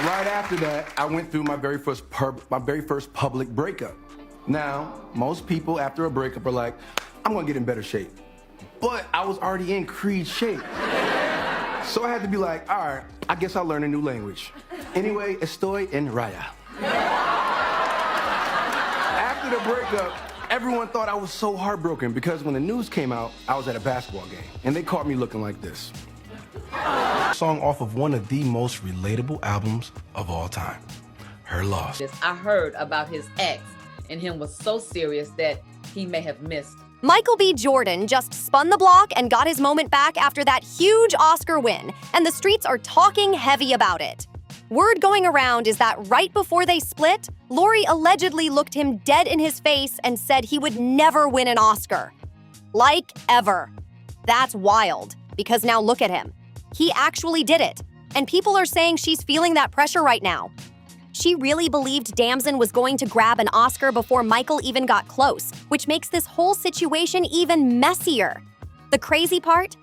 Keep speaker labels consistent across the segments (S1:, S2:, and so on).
S1: Right after that, I went through my very first public breakup. Now, most people after a breakup are like, I'm gonna get in better shape. But I was already in Creed shape. So I had to be like, all right, I guess I'll learn a new language. Anyway, estoy en raya. After the breakup, everyone thought I was so heartbroken because when the news came out, I was at a basketball game and they caught me looking like this. Song off of one of the most relatable albums of all time, Her Loss.
S2: I heard about his ex and him was so serious that he may have missed.
S3: Michael B. Jordan just spun the block and got his moment back after that huge Oscar win, and the streets are talking heavy about it. Word going around is that right before they split, Lori allegedly looked him dead in his face and said he would never win an Oscar. Like ever. That's wild, because now look at him. He actually did it, and people are saying she's feeling that pressure right now. She really believed Damson was going to grab an Oscar before Michael even got close, which makes this whole situation even messier. The crazy part?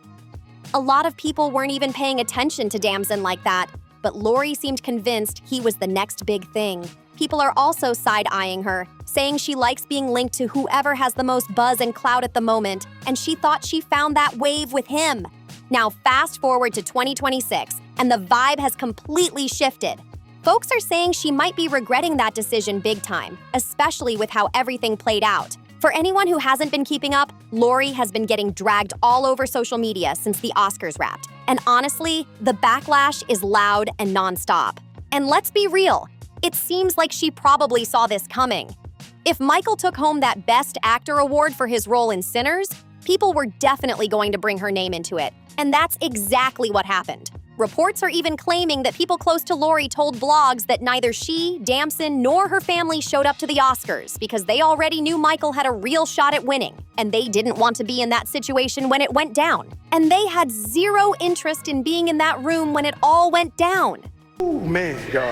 S3: A lot of people weren't even paying attention to Damson like that, but Lori seemed convinced he was the next big thing. People are also side-eyeing her, saying she likes being linked to whoever has the most buzz and clout at the moment, and she thought she found that wave with him. Now fast forward to 2026, and the vibe has completely shifted. Folks are saying she might be regretting that decision big time, especially with how everything played out. For anyone who hasn't been keeping up, Lori has been getting dragged all over social media since the Oscars wrapped. And honestly, the backlash is loud and nonstop. And let's be real, it seems like she probably saw this coming. If Michael took home that Best Actor award for his role in Sinners, people were definitely going to bring her name into it. And that's exactly what happened. Reports are even claiming that people close to Lori told blogs that neither she, Damson, nor her family showed up to the Oscars because they already knew Michael had a real shot at winning, and they didn't want to be in that situation when it went down. And they had zero interest in being in that room when it all went down.
S1: Oh, man, y'all.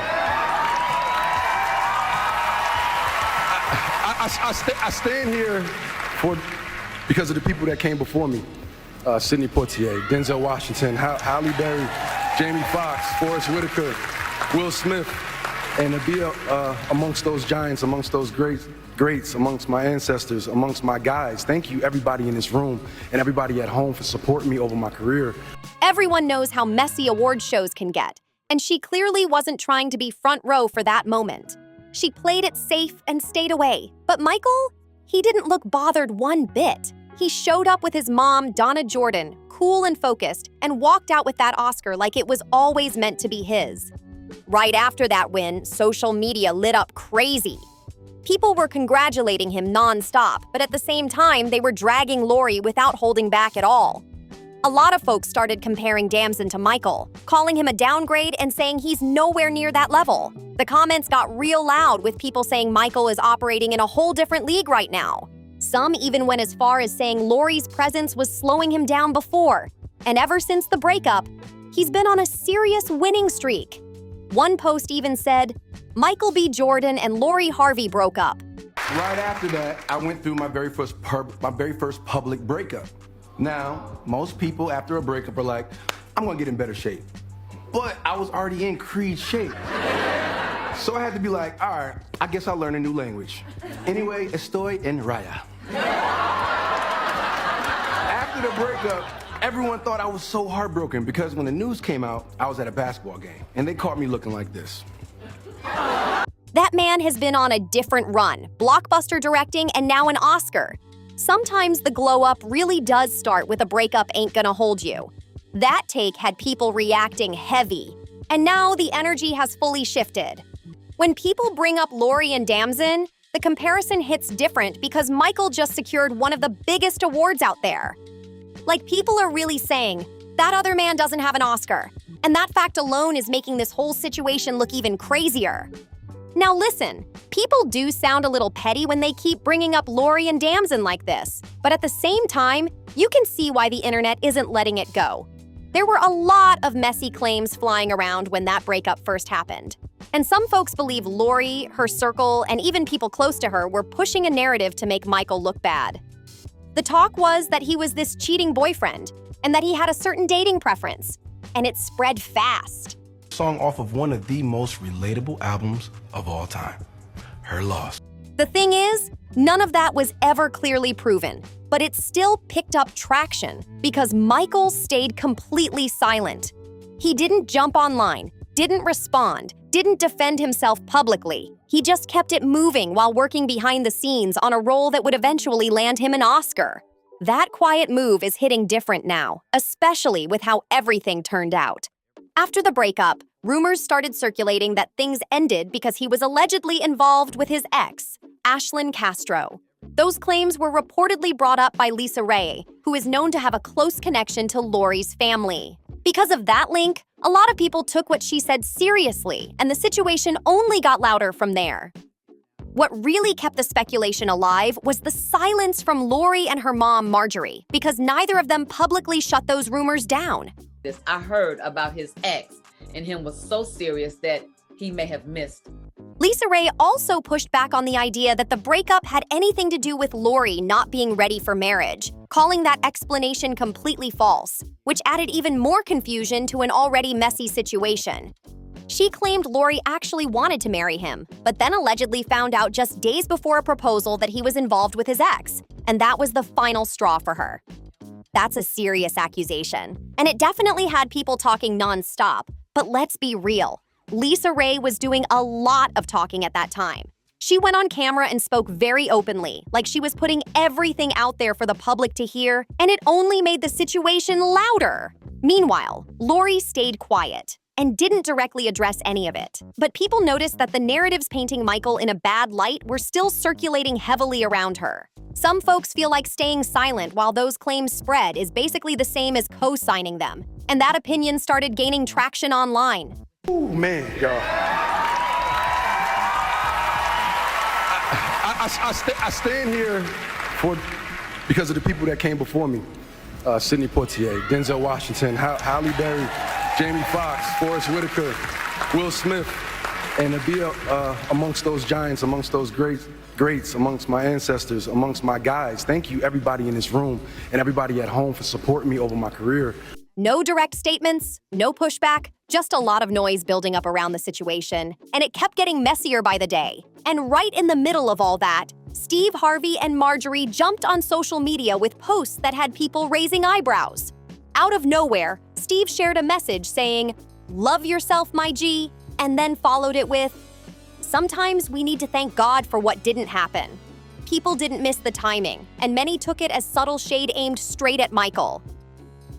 S1: I stand here because of the people that came before me. Sidney Poitier, Denzel Washington, Halle Berry, Jamie Foxx, Forrest Whitaker, Will Smith, and to be amongst those giants, amongst those greats, amongst my ancestors, amongst my guys. Thank you, everybody in this room and everybody at home for supporting me over my career.
S3: Everyone knows how messy award shows can get, and she clearly wasn't trying to be front row for that moment. She played it safe and stayed away. But Michael, he didn't look bothered one bit. He showed up with his mom, Donna Jordan, cool and focused, and walked out with that Oscar like it was always meant to be his. Right after that win, social media lit up crazy. People were congratulating him nonstop, but at the same time, they were dragging Lori without holding back at all. A lot of folks started comparing Damson to Michael, calling him a downgrade and saying he's nowhere near that level. The comments got real loud with people saying Michael is operating in a whole different league right now. Some even went as far as saying Lori's presence was slowing him down before. And ever since the breakup, he's been on a serious winning streak. One post even said, Michael B. Jordan and Lori Harvey broke up.
S1: Right after that, I went through my very first public breakup. Now, most people after a breakup are like, I'm gonna get in better shape. But I was already in Creed shape. So I had to be like, all right, I guess I'll learn a new language. Anyway, estoy en raya. After the breakup, everyone thought I was so heartbroken because when the news came out, I was at a basketball game and they caught me looking like this.
S3: That man has been on a different run, blockbuster directing and now an Oscar. Sometimes the glow up really does start with a breakup ain't gonna hold you. That take had people reacting heavy, and now the energy has fully shifted. When people bring up Lori and Damson, the comparison hits different because Michael just secured one of the biggest awards out there. Like, people are really saying, that other man doesn't have an Oscar, and that fact alone is making this whole situation look even crazier. Now listen, people do sound a little petty when they keep bringing up Lori and Damson like this, but at the same time, you can see why the internet isn't letting it go. There were a lot of messy claims flying around when that breakup first happened. And some folks believe Lori, her circle, and even people close to her were pushing a narrative to make Michael look bad. The talk was that he was this cheating boyfriend, and that he had a certain dating preference. And it spread fast.
S1: song off of one of the most relatable albums of all time, Her Loss.
S3: The thing is, none of that was ever clearly proven, but it still picked up traction because Michael stayed completely silent. He didn't jump online, didn't respond, didn't defend himself publicly. He just kept it moving while working behind the scenes on a role that would eventually land him an Oscar. That quiet move is hitting different now, especially with how everything turned out. After the breakup, rumors started circulating that things ended because he was allegedly involved with his ex, Ashlyn Castro. Those claims were reportedly brought up by Lisa Ray, who is known to have a close connection to Lori's family. Because of that link, a lot of people took what she said seriously, and the situation only got louder from there. What really kept the speculation alive was the silence from Lori and her mom, Marjorie, because neither of them publicly shut those rumors down.
S2: I heard about his ex, and him was so serious that he may have missed.
S3: Lisa Ray also pushed back on the idea that the breakup had anything to do with Lori not being ready for marriage, calling that explanation completely false, which added even more confusion to an already messy situation. She claimed Lori actually wanted to marry him, but then allegedly found out just days before a proposal that he was involved with his ex, and that was the final straw for her. That's a serious accusation, and it definitely had people talking nonstop, but let's be real. Lisa Ray was doing a lot of talking at that time. She went on camera and spoke very openly, like she was putting everything out there for the public to hear, and it only made the situation louder. Meanwhile, Lori stayed quiet and didn't directly address any of it. But people noticed that the narratives painting Michael in a bad light were still circulating heavily around her. Some folks feel like staying silent while those claims spread is basically the same as co-signing them, and that opinion started gaining traction online.
S1: Ooh, man, y'all. I stand here because of the people that came before me. Sidney Poitier, Denzel Washington, Halle Berry, Jamie Foxx, Forrest Whitaker, Will Smith, and to be amongst those giants, amongst those greats, amongst my ancestors, amongst my guys. Thank you, everybody in this room and everybody at home for supporting me over my career.
S3: No direct statements, no pushback, just a lot of noise building up around the situation, and it kept getting messier by the day. And right in the middle of all that, Steve Harvey and Marjorie jumped on social media with posts that had people raising eyebrows. Out of nowhere, Steve shared a message saying, "Love yourself, my G," and then followed it with, "Sometimes we need to thank God for what didn't happen." People didn't miss the timing, and many took it as subtle shade aimed straight at Michael.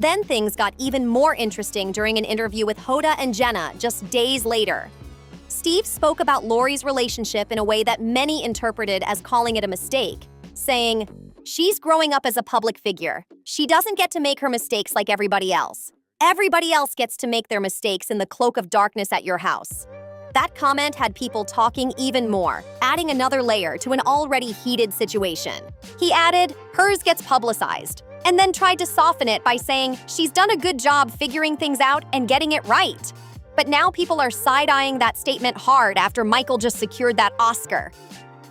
S3: Then things got even more interesting during an interview with Hoda and Jenna just days later. Steve spoke about Lori's relationship in a way that many interpreted as calling it a mistake, saying, "She's growing up as a public figure. She doesn't get to make her mistakes like everybody else. Everybody else gets to make their mistakes in the cloak of darkness at your house." That comment had people talking even more, adding another layer to an already heated situation. He added, "Hers gets publicized," and then tried to soften it by saying she's done a good job figuring things out and getting it right. But now people are side-eyeing that statement hard after Michael just secured that Oscar.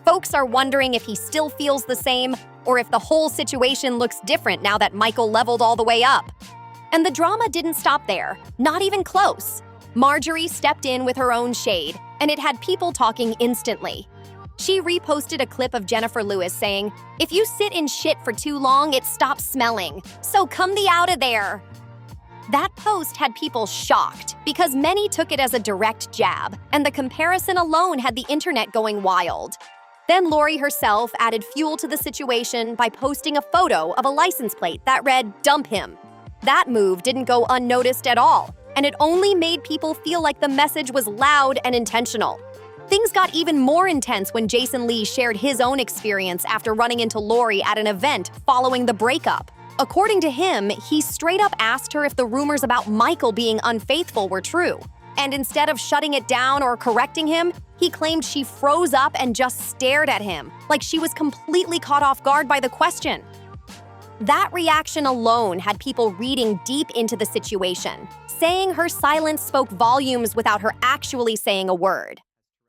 S3: Folks are wondering if he still feels the same or if the whole situation looks different now that Michael leveled all the way up. And the drama didn't stop there, not even close. Marjorie stepped in with her own shade, and it had people talking instantly. She reposted a clip of Jennifer Lewis saying, "If you sit in shit for too long, it stops smelling. So come thee out of there." That post had people shocked because many took it as a direct jab, and the comparison alone had the internet going wild. Then Lori herself added fuel to the situation by posting a photo of a license plate that read, "Dump him." That move didn't go unnoticed at all, and it only made people feel like the message was loud and intentional. Things got even more intense when Jason Lee shared his own experience after running into Lori at an event following the breakup. According to him, he straight up asked her if the rumors about Michael being unfaithful were true. And instead of shutting it down or correcting him, he claimed she froze up and just stared at him, like she was completely caught off guard by the question. That reaction alone had people reading deep into the situation, saying her silence spoke volumes without her actually saying a word.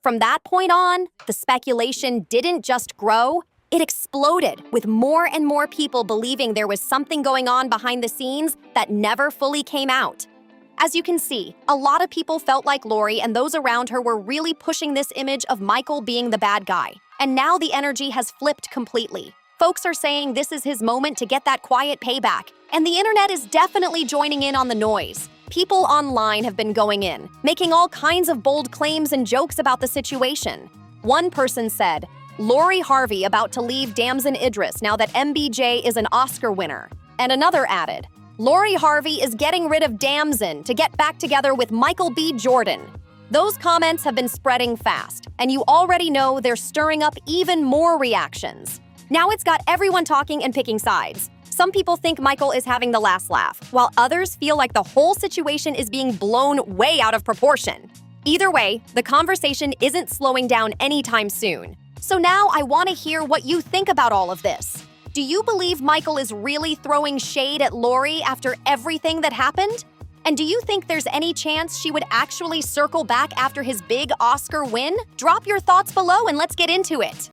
S3: From that point on, the speculation didn't just grow, it exploded, with more and more people believing there was something going on behind the scenes that never fully came out. As you can see, a lot of people felt like Lori and those around her were really pushing this image of Michael being the bad guy. And now the energy has flipped completely. Folks are saying this is his moment to get that quiet payback, and the internet is definitely joining in on the noise. People online have been going in, making all kinds of bold claims and jokes about the situation. One person said, "Lori Harvey about to leave Damson Idris now that MBJ is an Oscar winner." And another added, "Lori Harvey is getting rid of Damson to get back together with Michael B. Jordan." Those comments have been spreading fast, and you already know they're stirring up even more reactions. Now it's got everyone talking and picking sides. Some people think Michael is having the last laugh, while others feel like the whole situation is being blown way out of proportion. Either way, the conversation isn't slowing down anytime soon. So now I want to hear what you think about all of this. Do you believe Michael is really throwing shade at Lori after everything that happened? And do you think there's any chance she would actually circle back after his big Oscar win? Drop your thoughts below and let's get into it.